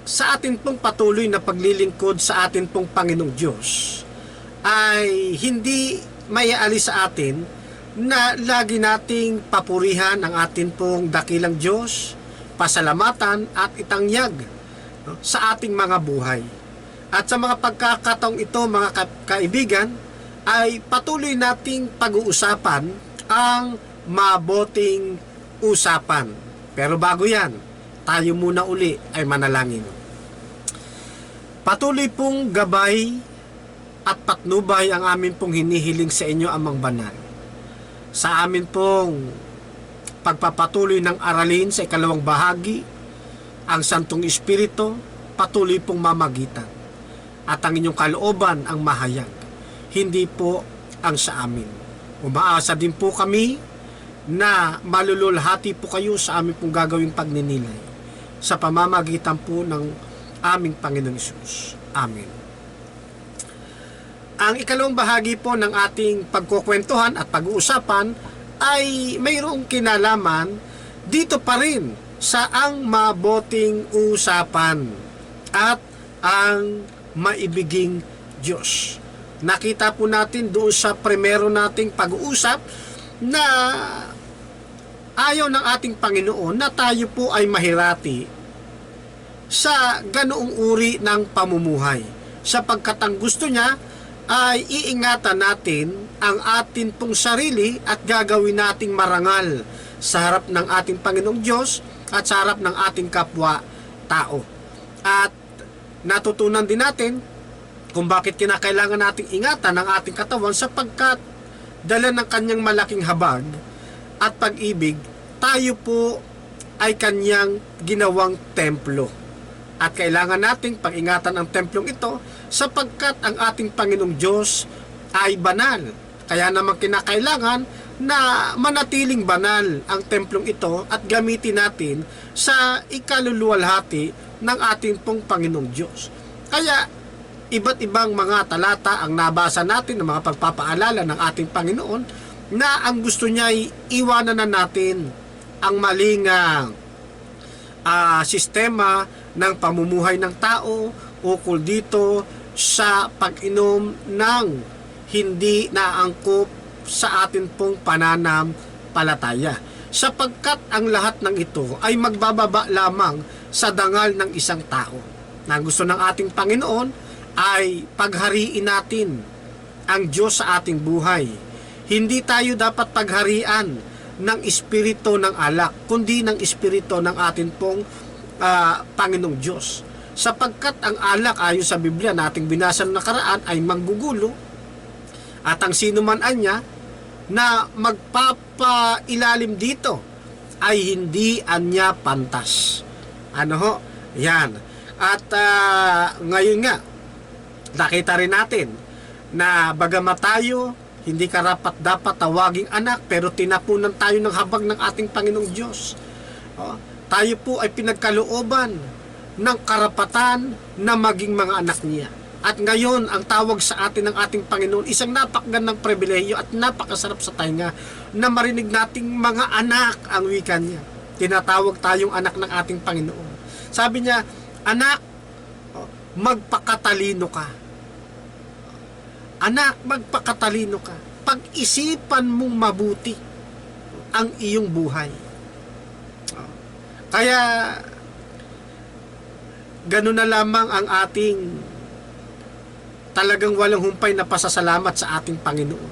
sa atin pong patuloy na paglilingkod sa atin pong Panginoong Diyos ay hindi maiaalis sa atin na lagi nating papurihan ang atin pong dakilang Diyos, pasalamatan at itangyag sa ating mga buhay. At sa mga pagkakataong ito, mga kaibigan, ay patuloy nating pag-uusapan ang mabuting usapan. Pero bago yan, tayo muna uli ay manalangin. Patuloy pong gabay at patnubay ang amin pong hinihiling sa inyo, Amang Banal. Sa amin pong pagpapatuloy ng aralin sa ikalawang bahagi, ang Santong Espiritu patuloy pong mamagitan at ang inyong kalooban ang mahayag, hindi po ang sa amin. Umaasa din po kami na malululhati po kayo sa amin pong gagawing pagninilay sa pamamagitan po ng aming Panginoong Hesus. Amen. Ang ikalawang bahagi po ng ating pagkukwentuhan at pag-uusapan ay mayroong kinalaman dito pa rin sa ang mabuting usapan at ang maibiging Diyos. Nakita po natin doon sa primero nating pag-uusap na ayaw ng ating Panginoon na tayo po ay mahirati sa ganoong uri ng pamumuhay, sapagkat ang gusto niya ay iingatan natin ang atin pong sarili at gagawin nating marangal sa harap ng ating Panginoong Diyos at sa harap ng ating kapwa-tao. At natutunan din natin kung bakit kinakailangan nating ingatan ang ating katawan, sapagkat dala ng kanyang malaking habag at pag-ibig, tayo po ay kanyang ginawang templo. At kailangan nating pag-ingatan ang templong ito sapagkat ang ating Panginoong Diyos ay banal. Kaya naman kinakailangan na manatiling banal ang templong ito at gamitin natin sa ikaluluwalhati ng ating pong Panginoong Diyos. Kaya iba't ibang mga talata ang nabasa natin ng mga pagpapaalala ng ating Panginoon na ang gusto niya ay iwanan na natin ang maling sistema ng pamumuhay ng tao ukol dito sa pag-inom ng hindi naangkop sa atin pong pananampalataya, sapagkat ang lahat ng ito ay magbababa lamang sa dangal ng isang tao. Na gusto ng ating Panginoon ay paghariin natin ang Diyos sa ating buhay. Hindi tayo dapat pagharian ng espiritu ng alak, kundi ng espiritu ng atin pong Panginoong Diyos. Sapagkat ang alak, ayon sa Biblia nating binasa ng nakaraan, ay manggugulo, at ang sino man anya na magpapailalim dito ay hindi anya pantas. Ano ho? Yan. At ngayon nga, nakita rin natin na bagamat tayo hindi karapat dapat tawaging anak, pero tinapunan tayo ng habag ng ating Panginoong Diyos. Tayo po ay pinagkalooban ng karapatan na maging mga anak niya. At ngayon, ang tawag sa atin ng ating Panginoon, isang napakagandang pribilehiyo at napakasarap sa tainga na marinig nating mga anak ang wika niya. Tinatawag tayong anak ng ating Panginoon. Sabi niya, anak, magpakatalino ka. Anak, magpakatalino ka. Pag-isipan mong mabuti ang iyong buhay. Kaya, gano'n na lamang ang ating talagang walang humpay na pasasalamat sa ating Panginoon.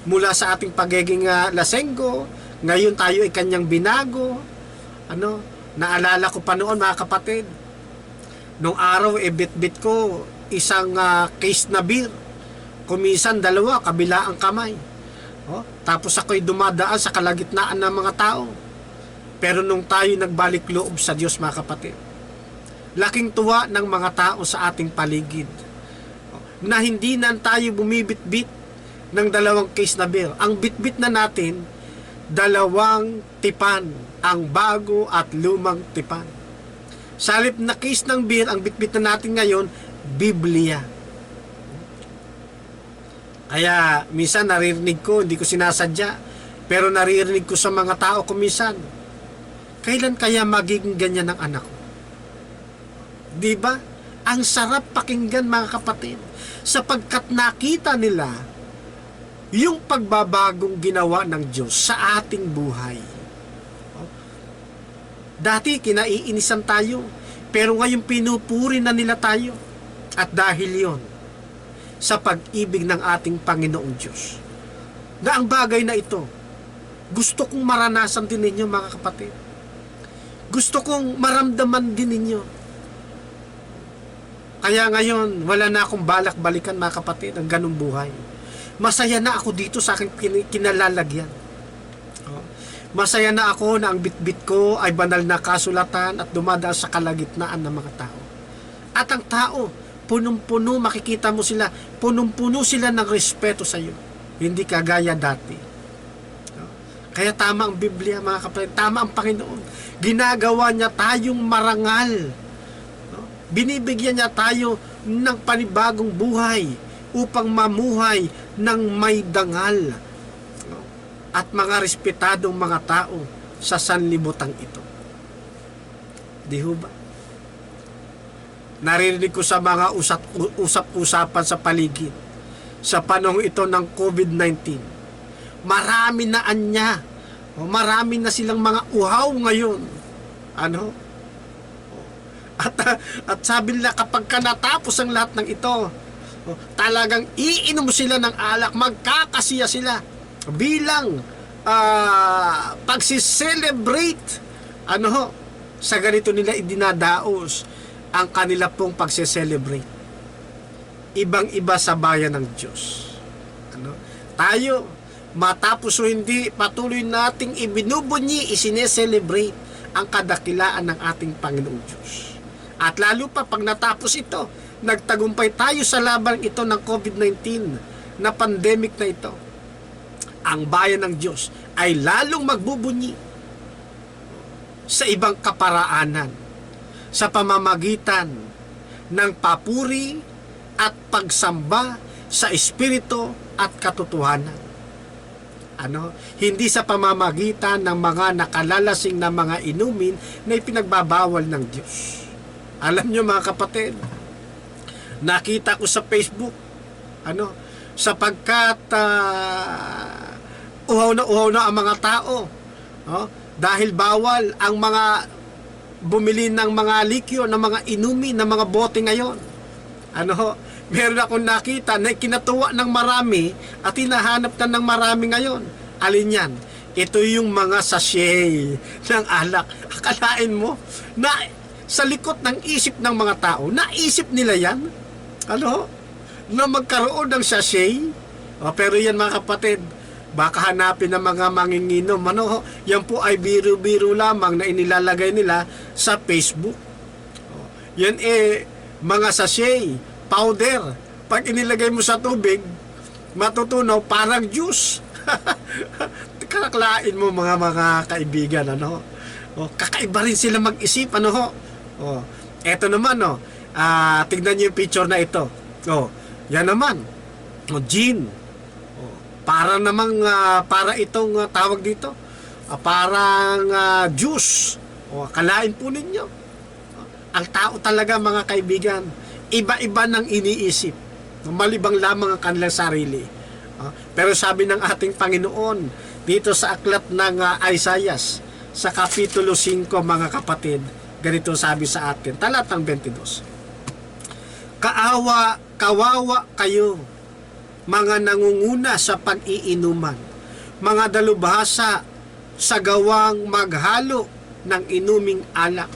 Mula sa ating pagiging lasenggo, ngayon tayo ay kanyang binago. Naalala ko pa noon, mga kapatid, nung araw, bit-bit ko isang case na beer. Kumisan dalawa, kabila ang kamay. Tapos ako'y dumadaan sa kalagitnaan ng mga tao. Pero nung tayo nagbalik loob sa Diyos, mga kapatid, laking tuwa ng mga tao sa ating paligid na hindi na tayo bumibit-bit ng dalawang case na beer. Ang bit-bit na natin, dalawang tipan, ang bago at lumang tipan. Sa halip na case ng beer, ang bit-bit na natin ngayon, Biblia. Kaya minsan naririnig ko, hindi ko sinasadya, pero naririnig ko sa mga tao kumisan, kailan kaya magiging ganyan ang anak ko? Di ba? Ang sarap pakinggan, mga kapatid, sapagkat nakita nila yung pagbabagong ginawa ng Diyos sa ating buhay. Dati kinaiinisan tayo, pero ngayon pinupuri na nila tayo. At dahil yon sa pag-ibig ng ating Panginoong Diyos, na ang bagay na ito, gusto kong maranasan din ninyo, mga kapatid. Gusto kong maramdaman din ninyo. Kaya ngayon, wala na akong balak-balikan, mga kapatid, ang ganung buhay. Masaya na ako dito sa aking kinalalagyan. Masaya na ako na ang bitbit ko ay banal na kasulatan at dumadaan sa kalagitnaan ng mga tao. At ang tao, punong-puno, makikita mo sila, punong-puno sila ng respeto sa iyo. Hindi kagaya dati. Kaya tama ang Biblia, mga kapatid, tama ang Panginoon. Ginagawa niya tayong marangal. Binibigyan niya tayo ng panibagong buhay upang mamuhay ng may dangal at mga respetadong mga tao sa sanlibutan ito. Di ho ba? Narinig ko sa mga usap-usapan sa paligid sa panahon ito ng COVID-19. Marami na anya. Marami na silang mga uhaw ngayon. Ano? At sabi nila, kapag natapos ang lahat ng ito, talagang iinom sila ng alak, magkakasiya sila bilang pagsiselebrate sa ganito nila idinadaos ang kanila pong pagsiselebrate. Ibang-iba sa bayan ng Diyos. Tayo, matapos o hindi, patuloy nating ibinubunyi, isineselebrate ang kadakilaan ng ating Panginoong Diyos. At lalo pa pag natapos ito, nagtagumpay tayo sa laban ito ng COVID-19 na pandemic na ito, ang bayan ng Diyos ay lalong magbubunyi sa ibang kaparaanan sa pamamagitan ng papuri at pagsamba sa Espiritu at katotohanan. Hindi sa pamamagitan ng mga nakalalasing na mga inumin na ipinagbabawal ng Diyos. Alam nyo, mga kapatid, nakita ko sa Facebook, sapagkat uhaw na ang mga tao, dahil bawal ang mga bumili ng mga likyo, ng mga inumin, ng mga bote ngayon. Meron akong nakita na kinatuwa ng marami at hinahanap na ng marami ngayon. Alin yan? Ito yung mga sachet ng alak. Akalain mo na sa likod ng isip ng mga tao, naisip nila yan? Na magkaroon ng sachet? Pero yan, mga kapatid, baka hanapin ng mga manginginom. Yan po ay biro-biro lamang na inilalagay nila sa Facebook. Yan mga sachet, powder. Pag inilagay mo sa tubig, matutunaw parang juice. Kakaklain mo, mga kaibigan. Kakaiba rin sila mag-isip. Eto naman, tignan niyo yung picture na ito. Yan naman, gin. Para namang, para itong tawag dito, parang juice. Kalain po ninyo. Ang tao talaga, mga kaibigan, iba-iba ng iniisip. Malibang lamang ang kanilang sarili. Pero sabi ng ating Panginoon, dito sa aklat ng Isaiah, sa Kapitulo 5, mga kapatid, ganito sabi sa atin, talatang 22. Kawawa kayo, mga nangunguna sa pag-iinuman, mga dalubhasa sa gawang maghalo ng inuming alak.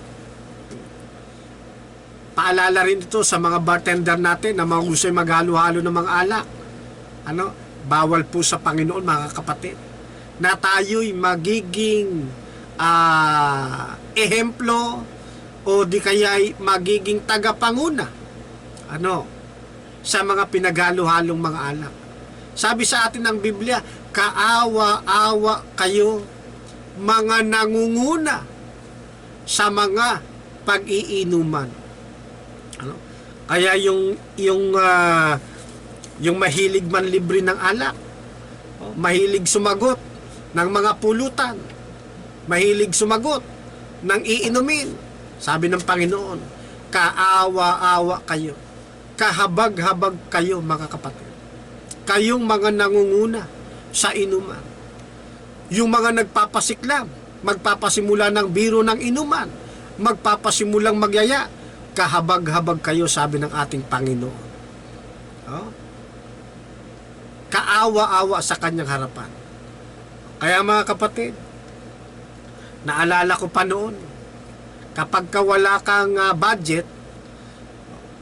Paalala rin ito sa mga bartender natin na mahusay maghalo-halo ng mga alak. Bawal po sa Panginoon, mga kapatid, na tayo'y magiging ehemplo o di kaya'y magiging tagapanguna sa mga pinaghalo-halong mga alak. Sabi sa atin ng Biblia, kaawa-awa kayo, mga nangunguna sa mga pag-iinuman. Kaya yung mahilig man libre ng alak, mahilig sumagot ng mga pulutan, mahilig sumagot ng iinumin, sabi ng Panginoon, Kaawa-awa kayo. Kahabag-habag kayo, mga kapatid. Kayong mga nangunguna sa inuman. Yung mga nagpapasiklam, magpapasimula ng biro ng inuman, magpapasimulang magyaya, kahabag-habag kayo, sabi ng ating Panginoon. Oh? Kaawa-awa sa kanyang harapan. Kaya mga kapatid, naalala ko pa noon, kapag wala kang budget,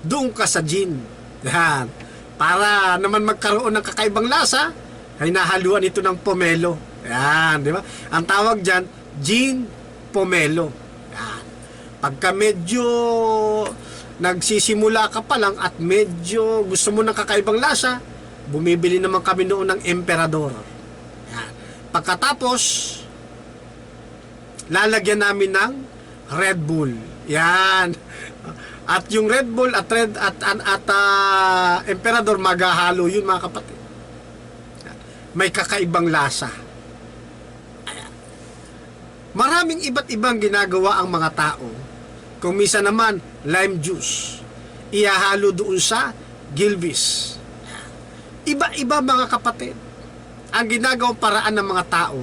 doon ka sa gin. Yan. Para naman magkaroon ng kakaibang lasa, ay nahaluan ito ng pomelo. Yan, di ba? Ang tawag dyan, gin pomelo. Yan. Pagka medyo nagsisimula ka pa lang at medyo gusto mo ng kakaibang lasa, bumibili naman kami noon ng Emperador. Yan. Pagkatapos, lalagyan namin ng Red Bull. Yan. At yung Red Bull at Emperador, maghahalo yun, mga kapatid. May kakaibang lasa. Maraming iba't ibang ginagawa ang mga tao. Kung misa naman, lime juice. Ihahalo doon sa Gilbis. Iba-iba, mga kapatid, ang ginagawang paraan ng mga tao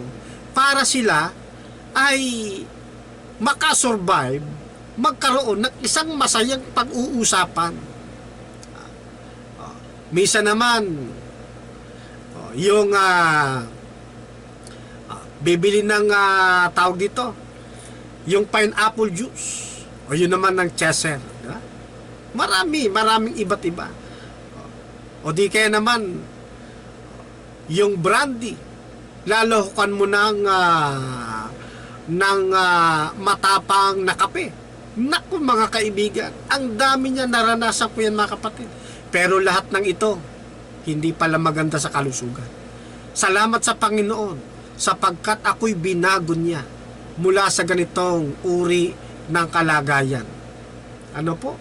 para sila ay makasurvive, magkaroon ng isang masayang pag-uusapan. Misa naman, yung bibili ng tawag dito, yung pineapple juice, o yun naman ng Cheshire. Maraming iba't iba. O di kaya naman, yung brandy, lalahukan mo ng matapang na kape. Naku, mga kaibigan, ang dami niya, naranasan ko yan, mga kapatid. Pero lahat ng ito, hindi pala maganda sa kalusugan. Salamat sa Panginoon, sapagkat ako'y binago niya mula sa ganitong uri ng kalagayan. Ano po?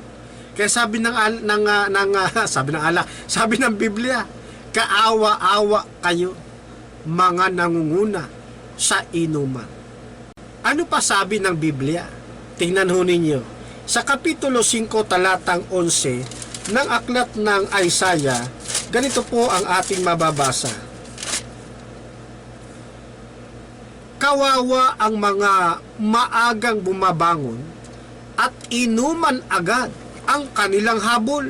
Kaya sabi sabi ng Biblia, kaawa-awa kayo, mga nangunguna sa inuman. Ano pa sabi ng Biblia? Tingnan ho ninyo. Sa Kapitulo 5, talatang 11 ng aklat ng Isaiah, ganito po ang ating mababasa. Kawawa ang mga maagang bumabangon at inuman agad ang kanilang habol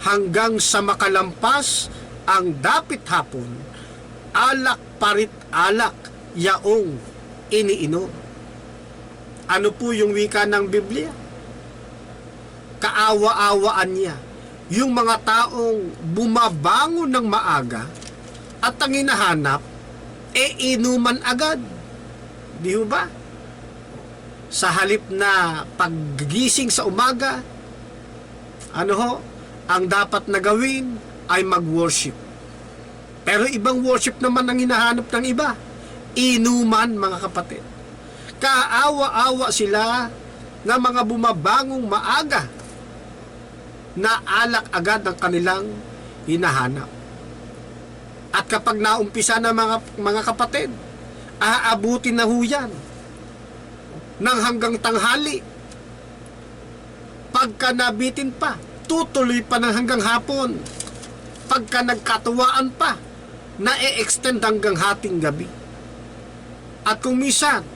hanggang sa makalampas ang dapit hapon, alak parit alak yaong iniinom. Ano po yung wika ng Biblia? Kaawa-awaan niya yung mga taong bumabangon ng maaga at ang hinahanap inuman agad. Di ba? Sa halip na paggising sa umaga, ano ho, ang dapat na gawin ay mag-worship. Pero ibang worship naman ang hinahanap ng iba. Inuman, mga kapatid. Kaawa-awa sila na mga bumabangong maaga na alak agad ang kanilang hinahanap. At kapag naumpisa na, mga kapatid, aabutin na ho yan ng hanggang tanghali. Pagka nabitin pa, tutuloy pa ng hanggang hapon. Pagka nagkatuwaan pa, na-extend hanggang hating gabi. At kung minsan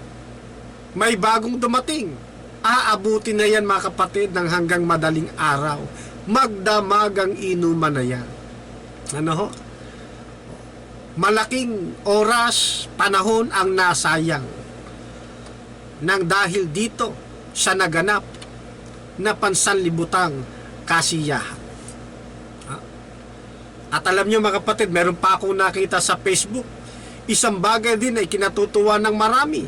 may bagong dumating, aabutin na yan, mga kapatid, ng hanggang madaling araw. Magdamagang inuman na yan. Ano ho? Malaking oras, panahon ang nasayang nang dahil dito sa naganap na pansanlibutang kasiyahan. At alam nyo, mga kapatid, meron pa akong nakita sa Facebook, isang bagay din ay kinatutuwa ng marami.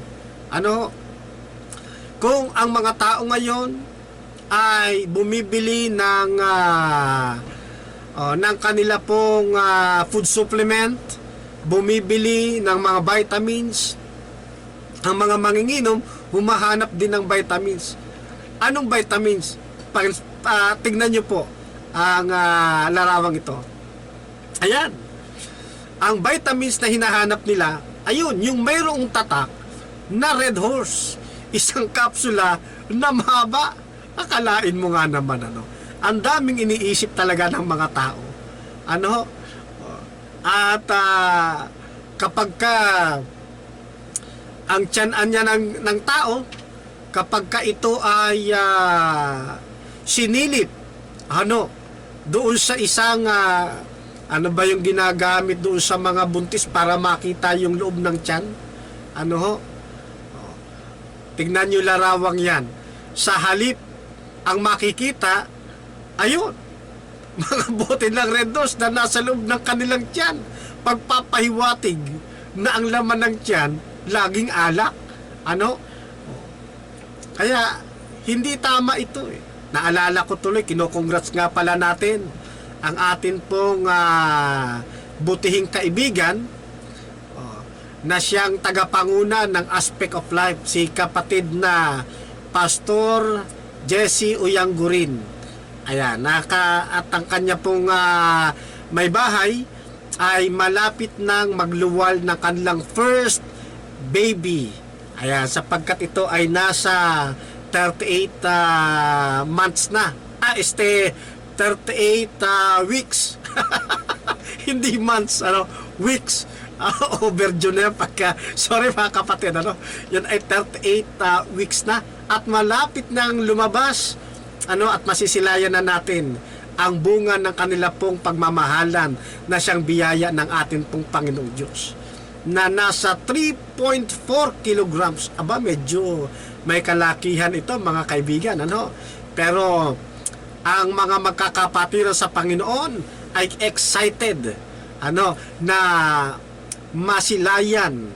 Ano? Kung ang mga tao ngayon ay bumibili ng kanila pong food supplement, bumibili ng mga vitamins, ang mga manginginom humahanap din ng vitamins. Anong vitamins? Tignan nyo po ang larawang ito. Ayan. Ang vitamins na hinahanap nila, ayun, yung mayroong tatak na Red Horse. Isang kapsula na mahaba. Akalain mo nga naman, ang daming iniisip talaga ng mga tao. At kapag ka ang tiyanan niya ng tao, kapag ka ito ay sinilip, doon sa isang, ano ba yung ginagamit doon sa mga buntis para makita yung loob ng tiyan? Tignan nyo larawang yan. Sa halip, ang makikita, ayun, mga bote ng Red Horse na nasa loob ng kanilang tiyan. Pagpapahiwatig na ang laman ng tiyan, laging alak. Kaya, hindi tama ito eh. Naalala ko tuloy, kinokongrats nga pala natin ang atin pong butihing kaibigan na siyang tagapanguna ng Aspect of Life, si kapatid na Pastor Jesse Uyanggurin. Ayan, at ang kanya pong may bahay ay malapit nang magluwal ng kanilang first baby. Ayan, sapagkat ito ay nasa 38 months na. 38 weeks. Hindi months, weeks. Overdue na yan pagka, sorry mga kapatid, yan ay 38 weeks na. At malapit nang lumabas, at masisilayan na natin ang bunga ng kanila pong pagmamahalan na siyang biyaya ng atin pong Panginoong Diyos na nasa 3.4 kilograms. Aba, medyo may kalakihan ito mga kaibigan, pero ang mga magkakapatiran sa Panginoon ay excited na masilayan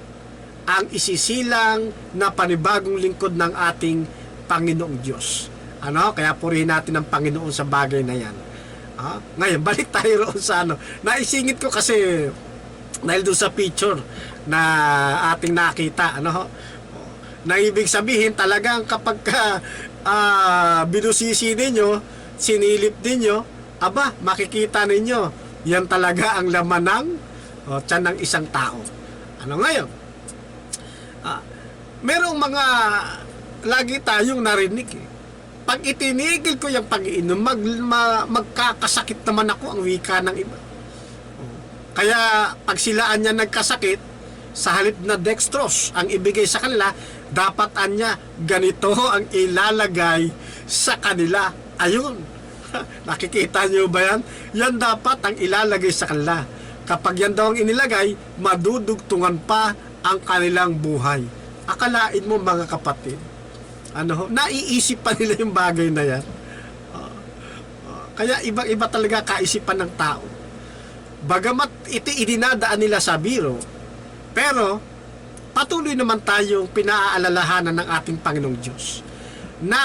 ang isisilang na panibagong lingkod ng ating Panginoong Diyos. Kaya purihin natin ang Panginoon sa bagay na yan. Ngayon, balik tayo roon sa naisingit ko kasi dahil doon sa picture na ating nakita, na ibig sabihin talagang kapag binusisi ninyo, sinilip ninyo, makikita ninyo, yan talaga ang laman ng tiyan ng isang tao. Ngayon? Merong mga lagi tayong narinig eh. Pag itinigil ko yung pag-iinom, magkakasakit naman ako, ang wika ng iba. Kaya pag silaan niya nagkasakit, sa halip na dextrose ang ibigay sa kanila, dapat anya ganito ang ilalagay sa kanila. Ayun. Nakikita niyo ba yan? Yan dapat ang ilalagay sa kanila. Kapag yan daw ang inilagay, madudugtungan pa ang kanilang buhay. Akalain mo mga kapatid, naiisip pa nila yung bagay na yan. Kaya ibang-iba talaga kaisipan ng tao. Bagamat ito idinadaan nila sa biro, pero patuloy naman tayong pinaaalalahanan ng ating Panginoong Diyos na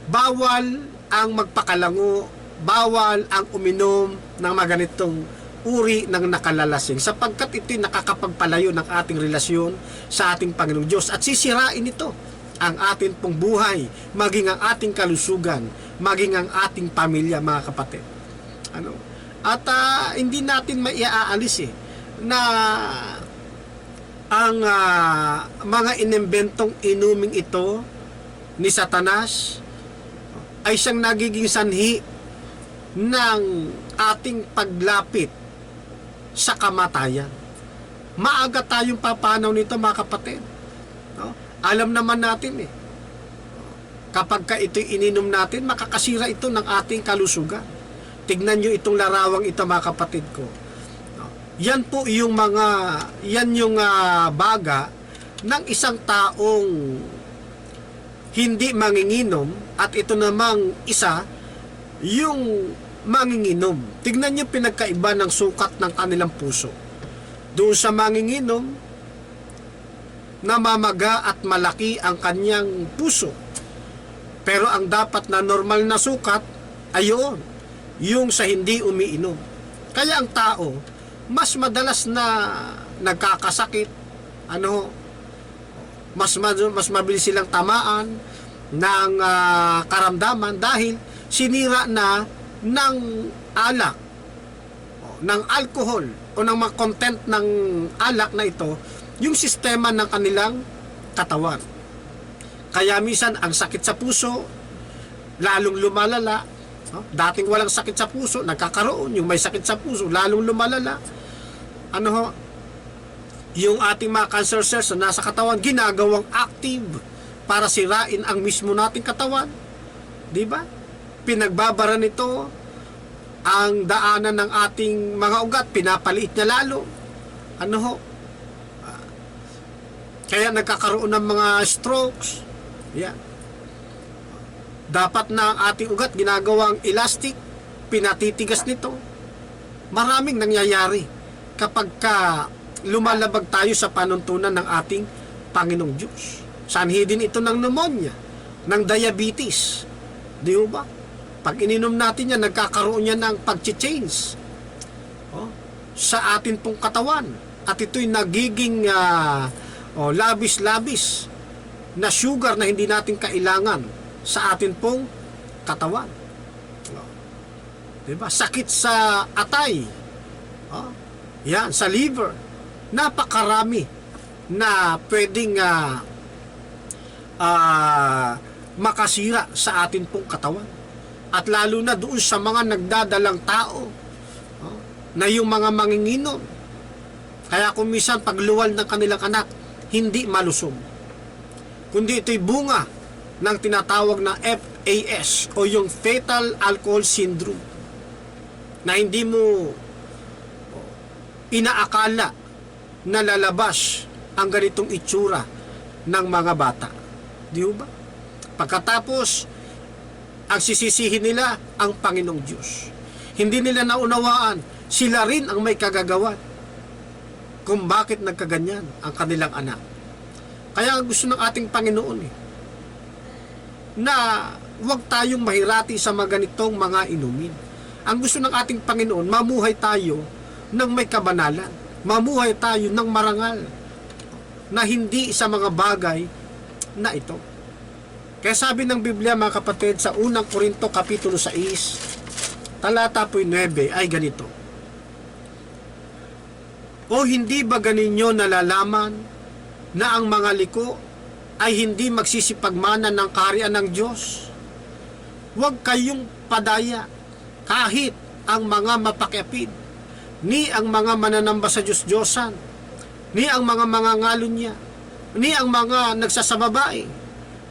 bawal ang magpakalango, bawal ang uminom ng mga ganitong uri ng nakalalasing, sapagkat ito'y nakakapagpalayo ng ating relasyon sa ating Panginoong Diyos at sisirain ito ang ating pong buhay, maging ang ating kalusugan, maging ang ating pamilya, mga kapatid. At hindi natin maiaalis na ang mga inimbentong inuming ito ni Satanas ay siyang nagiging sanhi ng ating paglapit sa kamatayan. Maaga tayong papanaw nito, mga kapatid. Alam naman natin kapag ka ito'y ininom natin, makakasira ito ng ating kalusugan. Tignan nyo itong larawang ito, mga kapatid ko. Yan po yung baga ng isang taong hindi manginginom, at ito namang isa yung manginginom. Tignan nyo pinagkaiba ng sukat ng kanilang puso. Doon sa manginginom, namamaga at malaki ang kanyang puso. Pero ang dapat na normal na sukat ay yung sa hindi umiinom. Kaya ang tao, mas madalas na nagkakasakit, mas mabilis silang tamaan ng karamdaman dahil sinira na ng alak, ng alcohol o ng mga content ng alak na ito yung sistema ng kanilang katawan. Kaya minsan ang sakit sa puso, lalong lumalala. Dating walang sakit sa puso, nagkakaroon. Yung may sakit sa puso, lalong lumalala. Ano ho? Yung ating mga cancer cells na nasa katawan, ginagawang active para sirain ang mismo nating katawan. Di ba? Pinagbabara nito ang daanan ng ating mga ugat, pinapaliit niya lalo. Ano ho? Kaya nagkakaroon ng mga strokes. Yan. Dapat na ang ating ugat ginagawang elastic, pinatitigas nito. Maraming nangyayari kapag lumalabag tayo sa panuntunan ng ating Panginoong Diyos. Sanhi din ito ng pneumonia, ng diabetes. Di ba? Pag ininom natin yan, nagkakaroon yan ng pag-change sa atin pong katawan. At ito'y nagiging labis-labis na sugar na hindi natin kailangan sa atin pong katawan. Diba? Sakit sa atay. Yan, sa liver. Napakarami na pwedeng makasira sa atin pong katawan. At lalo na doon sa mga nagdadalang tao, na yung mga manginginom. Kaya kung minsan pagluwal ng kanilang anak, hindi malusog. Kundi ito'y bunga ng tinatawag na FAS o yung Fetal Alcohol Syndrome, na hindi mo inaakala na lalabas ang ganitong itsura ng mga bata. Di ba? Pagkatapos, ang sisisihin nila ang Panginoong Diyos. Hindi nila naunawaan, sila rin ang may kagagawan kung bakit nagkaganyan ang kanilang anak. Kaya gusto ng ating Panginoon na huwag tayong mahirati sa mga ganitong mga inumin. Ang gusto ng ating Panginoon, mamuhay tayo ng may kabanalan. Mamuhay tayo ng marangal na hindi sa mga bagay na ito. Kaya sabi ng Biblia, mga kapatid, sa unang Korinto Kapitulo 6, talata po 9 ay ganito. O hindi ba ganinyo nalalaman na ang mga liko ay hindi magsisipagmana ng kaharian ng Diyos? Huwag kayong padaya kahit ang mga mapakiapid, ni ang mga mananamba sa Diyos-Diyosan, ni ang mga mangangalon niya, ni ang mga nagsasababae,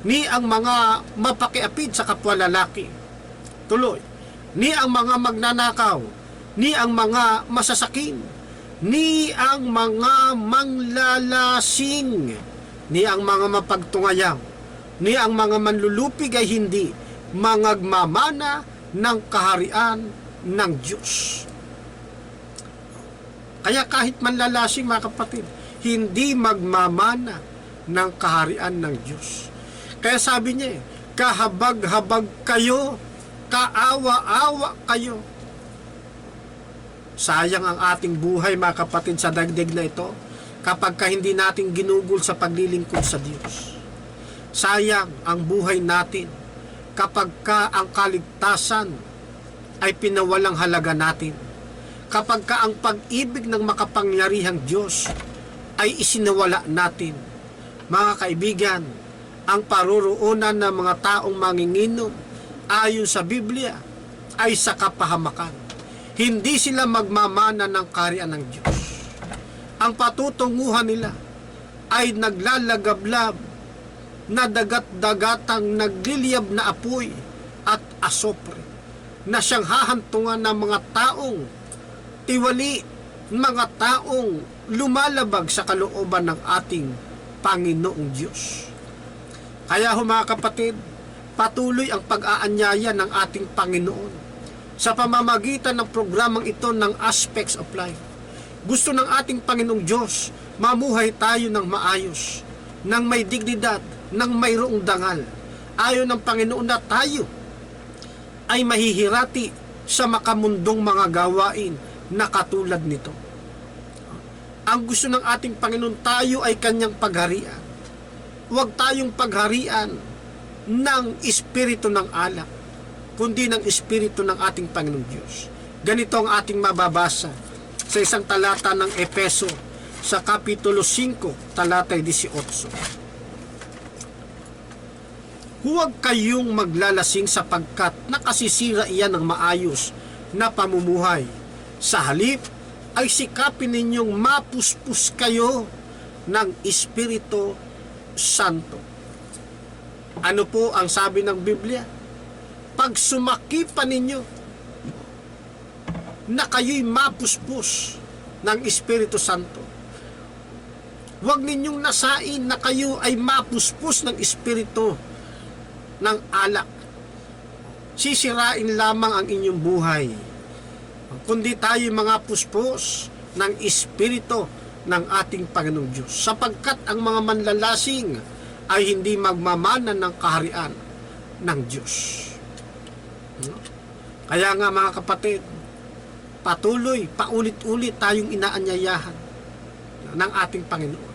ni ang mga mapakiapid sa kapwa lalaki. Tuloy, ni ang mga magnanakaw, ni ang mga masasakin, ni ang mga manglalasing, ni ang mga mapagtungayaw, ni ang mga manlulupig ay hindi mangagmamana ng kaharian ng Diyos. Kaya kahit manlalasing, mga kapatid, hindi magmamana ng kaharian ng Diyos. Kaya sabi niya, kahabag-habag kayo, kaawa-awa kayo. Sayang ang ating buhay, mga kapatid, sa dagdag na ito kapag hindi natin ginugol sa paglilingkod sa Diyos. Sayang ang buhay natin kapag ang kaligtasan ay pinawalang halaga natin. Kapag ang pag-ibig ng makapangyarihang Diyos ay isinawala natin. Mga kaibigan, ang paruroonan ng mga taong manginginom ayon sa Biblia ay sa kapahamakan. Hindi sila magmamana ng kaharian ng Diyos. Ang patutunguhan nila ay naglalagablab na dagat-dagatang nagliliyab na apoy at asopre na siyang hahantungan ng mga taong tiwali, mga taong lumalabag sa kalooban ng ating Panginoong Diyos. Kaya mga kapatid, patuloy ang pag-aanyaya ng ating Panginoon sa pamamagitan ng programang ito ng Aspects of Life. Gusto ng ating Panginoong Diyos, mamuhay tayo ng maayos, ng may dignidad, ng mayroong dangal. Ayon ng Panginoon na tayo ay mahihirati sa makamundong mga gawain na katulad nito. Ang gusto ng ating Panginoon, tayo ay kanyang pagharian. Huwag tayong pagharian ng espiritu ng alak, kundi ng espiritu ng ating Panginoong Diyos. Ganito ang ating mababasa sa isang talata ng Efeso sa Kapitulo 5, talata 18. Huwag kayong maglalasing sapagkat nakasisira iyan ng maayos na pamumuhay. Sa halip ay sikapin ninyong mapuspos kayo ng Espiritu Santo. Ano po ang sabi ng Biblia? Pag sumakipan ninyo na kayo'y mapuspos ng Espiritu Santo, huwag ninyong nasain na kayo ay mapuspos ng Espiritu ng alak. Sisirain lamang ang inyong buhay. Kundi tayo mga puspos ng Espiritu ng ating Panginoong Diyos. Sapagkat ang mga manlalasing ay hindi magmamana ng kaharian ng Diyos. Kaya nga mga kapatid, patuloy, paulit-ulit tayong inaanyayahan ng ating Panginoon.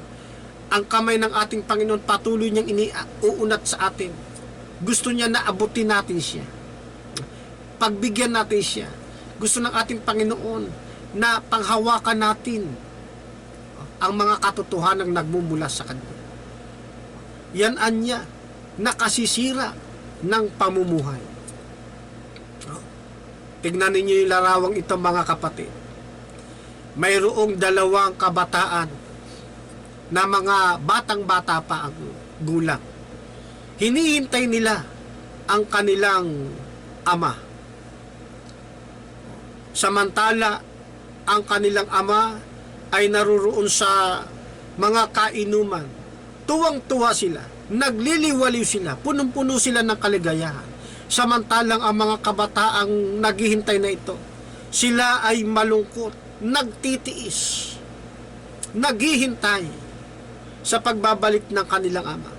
Ang kamay ng ating Panginoon patuloy niyang iniuunat sa atin. Gusto niya na abutin natin siya. Pagbigyan natin siya. Gusto ng ating Panginoon na panghawakan natin ang mga katotohanang nagmumula sa Kanya. Yan anya nakasisira ng pamumuhay. Tignan ninyo yung larawang ito mga kapatid. Mayroong 2 kabataan na mga batang-bata pa ang gulang. Hinihintay nila ang kanilang ama. Samantala, ang kanilang ama ay naruroon sa mga kainuman. Tuwang-tuwa sila, nagliliwaliw sila, punong-puno sila ng kaligayahan. Samantalang ang mga kabataang naghihintay na ito, sila ay malungkot, nagtitiis, naghihintay sa pagbabalik ng kanilang ama.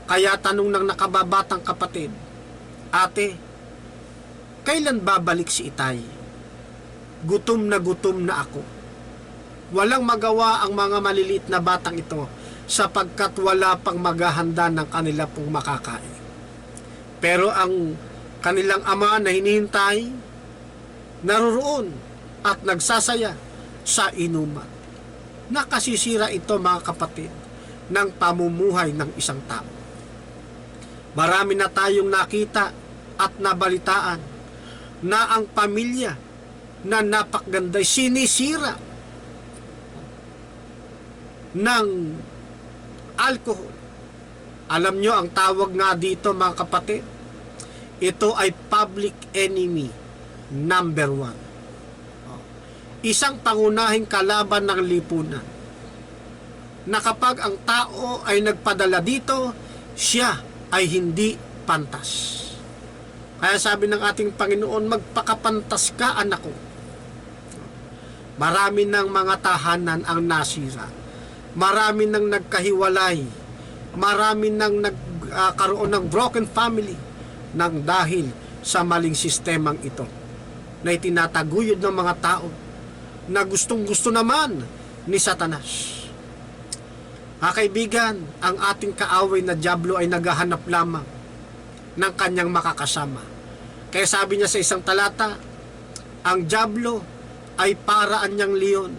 Kaya tanong ng nakababatang kapatid, ate, kailan babalik si Itay? Gutom na ako. Walang magawa ang mga maliliit na batang ito sapagkat wala pang maghahanda ng kanila pong makakain. Pero ang kanilang ama na hinihintay, naroroon at nagsasaya sa inuman. Nakasisira ito mga kapatid ng pamumuhay ng isang tao. Marami na tayong nakita at nabalitaan na ang pamilya na napakaganda'y sinisira ng alcohol. Alam nyo ang tawag nga dito mga kapatid? Ito ay public enemy number 1. Isang pangunahing kalaban ng lipunan na kapag ang tao ay nagpadala dito, siya ay hindi pantas. Kaya sabi ng ating Panginoon, magpakapantas ka anak ko. Marami ng mga tahanan ang nasira. Marami ng nagkahiwalay. Marami ng nagkaroon ng broken family nang dahil sa maling sistemang ito na itinataguyod ng mga tao na gustong-gusto naman ni Satanas. Kaibigan, ang ating kaaway na dyablo ay naghahanap lamang ng kanyang makakasama. Kaya sabi niya sa isang talata, ang dyablo ay paraan niyang leon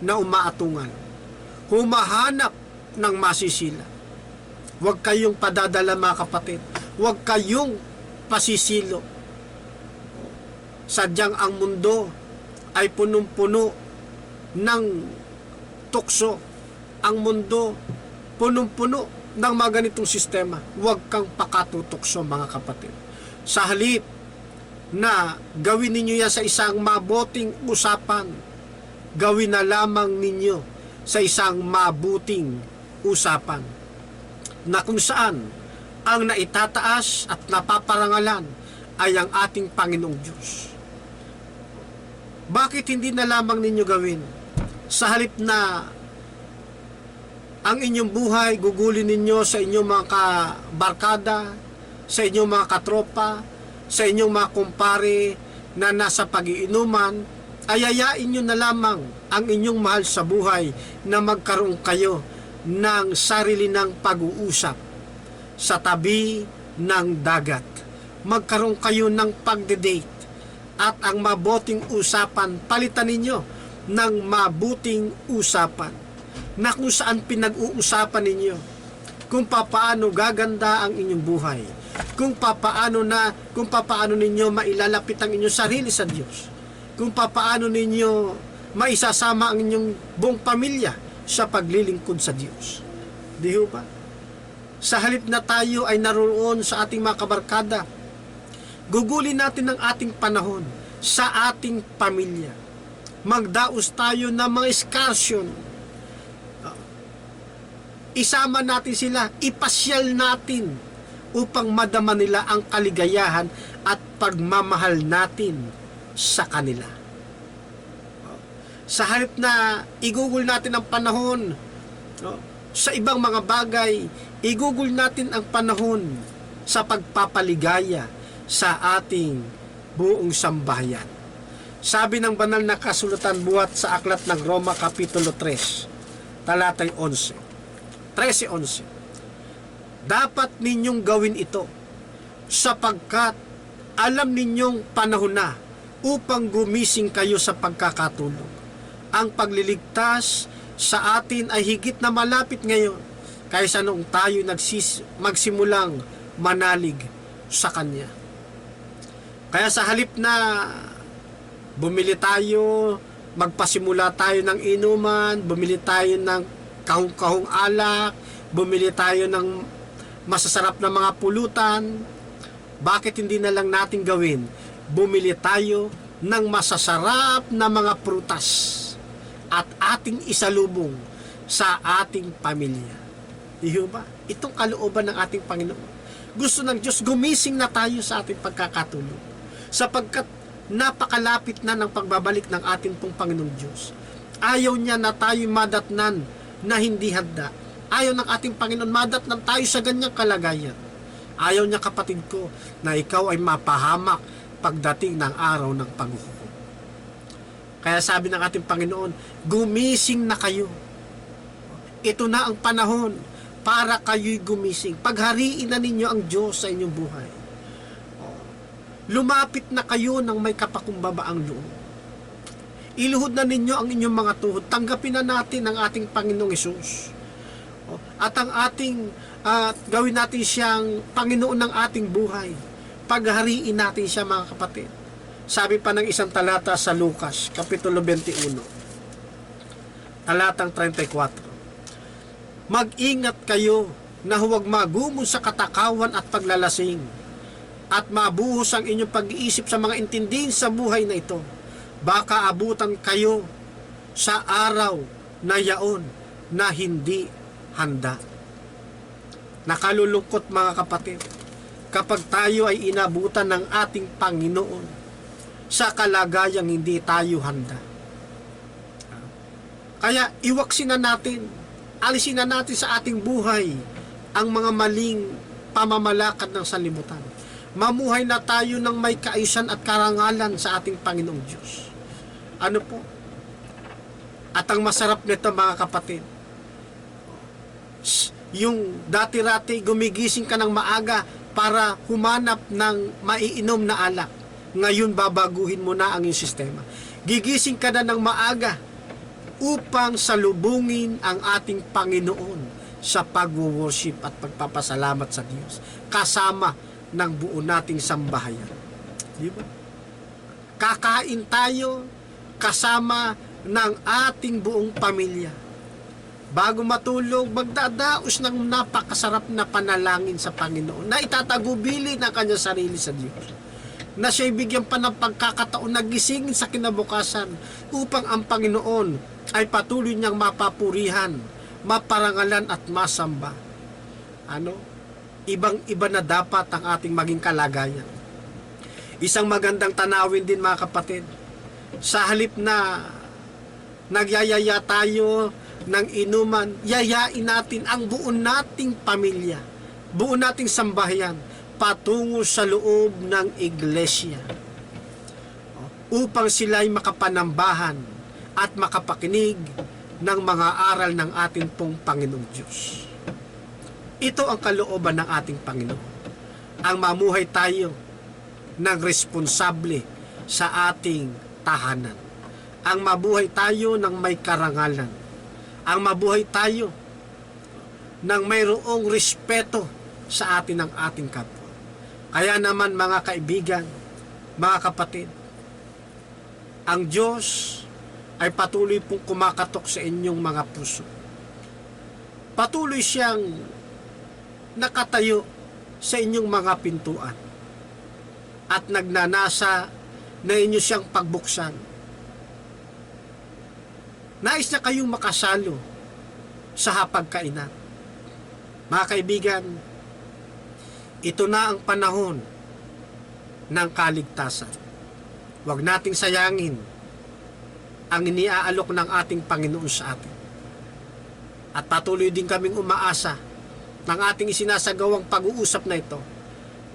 na umaatungan. Humahanap ng masisila. Huwag kayong padadala mga kapatid. Huwag kayong pasisilo. Sadyang ang mundo ay punong-puno ng tukso. Ang mundo punong-puno ng mga ganitong sistema. Huwag kang pakatutokso mga kapatid. Sa halip na gawin ninyo yan sa isang mabuting usapan, gawin na lamang ninyo sa isang mabuting usapan na kung saan ang naitataas at napaparangalan ay ang ating Panginoong Diyos. Bakit hindi na lamang ninyo gawin? Sa halip na ang inyong buhay gugulin ninyo sa inyong mga kabarkada, sa inyong mga katropa, sa inyong mga kumpare na nasa pag-iinuman, ayayain nyo na lamang ang inyong mahal sa buhay na magkaroon kayo ng sarili ng pag-uusap sa tabi ng dagat. Magkaroon kayo ng pagde-date at ang mabuting usapan, palitan ninyo ng mabuting usapan na kung saan pinag-uusapan ninyo kung paano gaganda ang inyong buhay, kung papaano ninyo mailalapit ang inyong sarili sa Diyos, kung papaano ninyo maisasama ang inyong buong pamilya sa paglilingkod sa Diyos. Di ho ba? Sa halip na tayo ay naroon sa ating mga kabarkada, gugulin natin ang ating panahon sa ating pamilya. Magdaos tayo ng mga excursion. Isama natin sila, ipasyal natin upang madama nila ang kaligayahan at pagmamahal natin sa kanila. Sa halip na igugol natin ang panahon sa ibang mga bagay, igugol natin ang panahon sa pagpapaligaya sa ating buong sambahayan. Sabi ng banal na kasulatan buhat sa aklat ng Roma Kapitulo 3, talatay 13-11. Dapat ninyong gawin ito sapagkat alam ninyong panahon na upang gumising kayo sa pagkakatulog. Ang pagliligtas sa atin ay higit na malapit ngayon kaysa noong tayo magsimulang manalig sa Kanya. Kaya sa halip na bumili tayo, magpasimula tayo ng inuman, bumili tayo ng kahong-kahong alak, bumili tayo ng masasarap na mga pulutan, bakit hindi na lang natin gawin? Bumili tayo ng masasarap na mga prutas at ating isalubong sa ating pamilya. Iyo ba? Itong kalooban ng ating Panginoon. Gusto ng Diyos, gumising na tayo sa ating pagkakatulog, sapagkat napakalapit na ng pagbabalik ng ating pong Panginoong Diyos. Ayaw niya na tayo madatnan na hindi handa. Ayaw ng ating Panginoon madatnan tayo sa ganyang kalagayan. Ayaw niya, kapatid ko, na ikaw ay mapahamak pagdating ng araw ng paghuhukom. Kaya sabi ng ating Panginoon, gumising na kayo. Ito na ang panahon para kayo'y gumising. Paghariin na ninyo ang Diyos sa inyong buhay. Lumapit na kayo ng may kapakumbabaang loob. Iluhod na ninyo ang inyong mga tuhod. Tanggapin na natin ang ating Panginoong Hesus. At ang ating gawin natin siyang Panginoon ng ating buhay. Paghariin natin siya, mga kapatid. Sabi pa ng isang talata sa Lucas, Kapitulo 21, talatang 34. Mag-ingat kayo na huwag magumon sa katakawan at paglalasing, at mabuhos ang inyong pag-iisip sa mga intindihin sa buhay na ito. Baka abutan kayo sa araw na yaon na hindi handa. Nakalulungkot, mga kapatid, kapag tayo ay inabutan ng ating Panginoon sa kalagayang hindi tayo handa. Kaya iwaksin na natin, alisin na natin sa ating buhay ang mga maling pamamalakad ng sanlibutan. Mamuhay na tayo ng may kaayusan at karangalan sa ating Panginoong Diyos. Ano po? At ang masarap nito, mga kapatid, yung dati-rati gumigising ka ng maaga para humanap ng maiinom na alak. Ngayon babaguhin mo na ang iyong sistema. Gigising ka na ng maaga upang salubungin ang ating Panginoon sa pag-worship at pagpapasalamat sa Diyos kasama ng buo nating sambahayan. Di ba? Kakain tayo kasama ng ating buong pamilya. Bago matulog, magdadaos ng napakasarap na panalangin sa Panginoon na itatagubili ng kanyang sarili sa Diyos, na siya'y bigyan pa ng pagkakataon na gisingin sa kinabukasan upang ang Panginoon ay patuloy niyang mapapurihan, maparangalan at masamba. Ibang-iba na dapat ang ating maging kalagayan. Isang magandang tanawin din, mga kapatid, sa halip na nagyayaya tayo ng inuman, yayain natin ang buo nating pamilya, buo nating sambahayan patungo sa loob ng iglesia upang sila'y makapanambahan at makapakinig ng mga aral ng ating pong Panginoong Diyos. Ito ang kalooban ng ating Panginoon. Ang mamuhay tayo ng responsable sa ating tahanan. Ang mabuhay tayo ng may karangalan. Ang mabuhay tayo ng mayroong respeto sa atin ng ating kapwa. Kaya naman mga kaibigan, mga kapatid, ang Diyos ay patuloy pong kumakatok sa inyong mga puso. Patuloy siyang nakatayo sa inyong mga pintuan at nagnanasa na inyo siyang pagbuksan. Nais na kayong makasalo sa hapagkainan. Mga kaibigan, ito na ang panahon ng kaligtasan. Huwag nating sayangin ang iniaalok ng ating Panginoon sa atin. At patuloy din kaming umaasa ng ating isinasagawang pag-uusap na ito,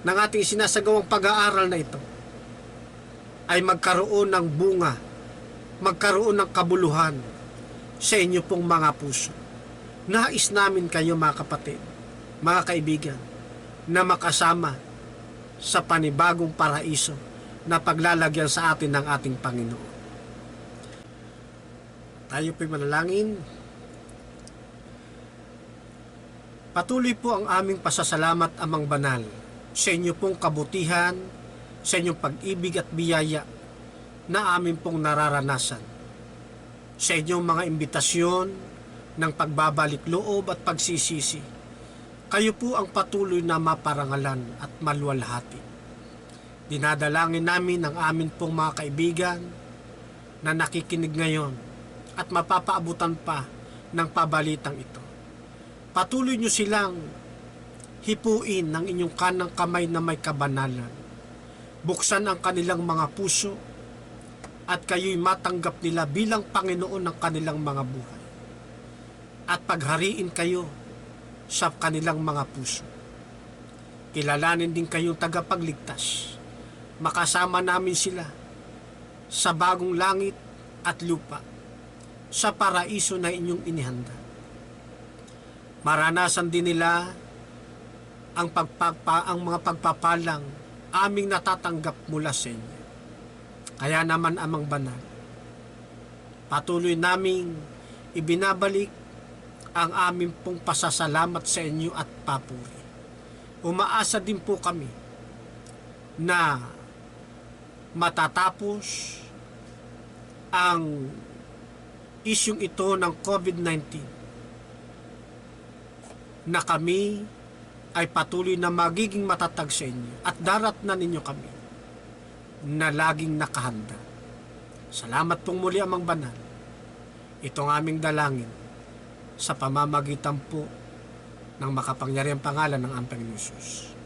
ng ating isinasagawang pag-aaral na ito, ay magkaroon ng bunga, magkaroon ng kabuluhan sa inyo pong mga puso. Nais namin kayo mga kapatid, mga kaibigan, na makasama sa panibagong paraiso na paglalagyan sa atin ng ating Panginoon. Tayo po'y manalangin. Patuloy po ang aming pasasalamat, Amang Banal, sa inyo pong kabutihan, sa inyong pag-ibig at biyaya na amin pong nararanasan. Sa inyong mga imbitasyon ng pagbabalik loob at pagsisisi, kayo po ang patuloy na maparangalan at maluwalhati. Dinadalangin namin ang amin pong mga kaibigan na nakikinig ngayon at mapapaabutan pa ng pabalitang ito. Patuloy nyo silang hipuin ng inyong kanang kamay na may kabanalan. Buksan ang kanilang mga puso at kayo'y matanggap nila bilang Panginoon ng kanilang mga buhay. At paghariin kayo sa kanilang mga puso. Kilalanin din kayong tagapagligtas. Makasama namin sila sa bagong langit at lupa, sa paraiso na inyong inihanda. Maranasan din nila ang mga pagpapalang aming natatanggap mula sa inyo. Kaya naman, Amang Banal, patuloy naming ibinabalik ang aming pong pasasalamat sa inyo at papuri. Umaasa din po kami na matatapos ang isyung ito ng COVID-19 na kami ay patuloy na magiging matatag sa inyo at daratnan ninyo kami na laging nakahanda. Salamat pong muli, Amang Banal. Itong aming dalangin sa pamamagitan po ng makapangyarihang pangalan ng Panginoong Hesus.